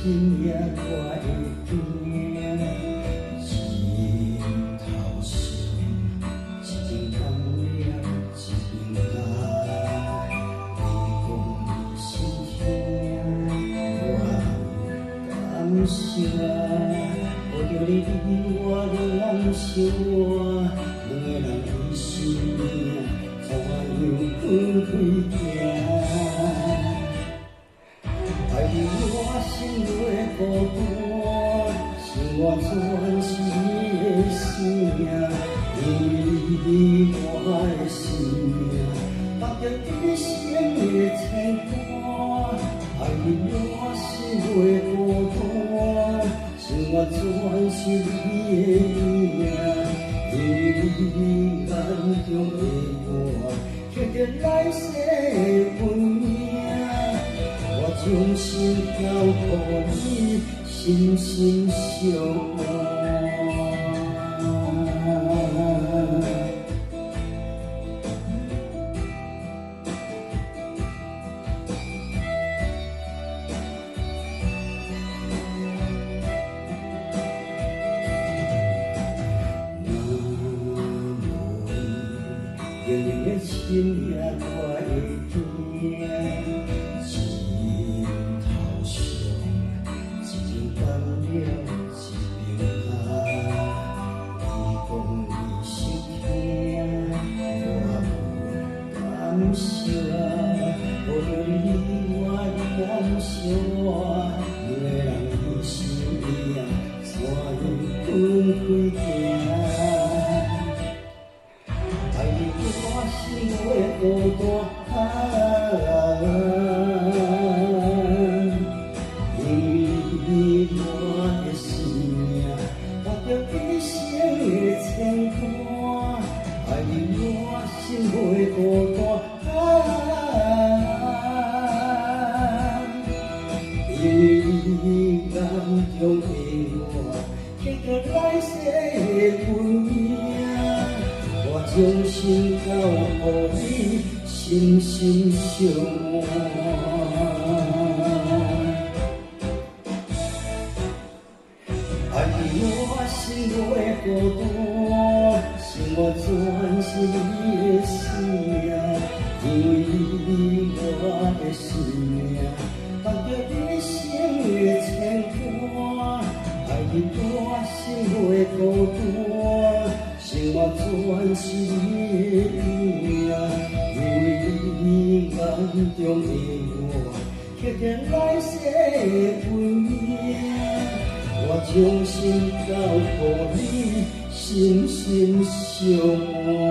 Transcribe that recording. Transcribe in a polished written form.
深夜我会惊，心头上一阵感念，一阵爱。你讲你心痛，我感伤。抱着你比我更难受，两个人为生命怎样分开行？爱你我心内孤单，生活全是你的生命，因为我的生命绑着一生的牵挂。爱你我心内孤单，生活全是你的影，因为眼中的我刻着来世的运命。我将心交予你，心心相爱。那无你，深夜我会惊。感伤，抱着你我的感伤，两个人的生命怎样分开行？爱你我心内孤单，因为我的生命绑着一生的牵挂。爱你我心内孤单。因眼中的我刻着来世的运命，我将心交予你，心心相爱。爱你我心内孤单，生活全是你的生命，因为我的生命绑着一生的牵挂。爱你我心内孤单，生活全是你的影，因为眼中的我刻着来世的运命。我将心交予你，心心相爱。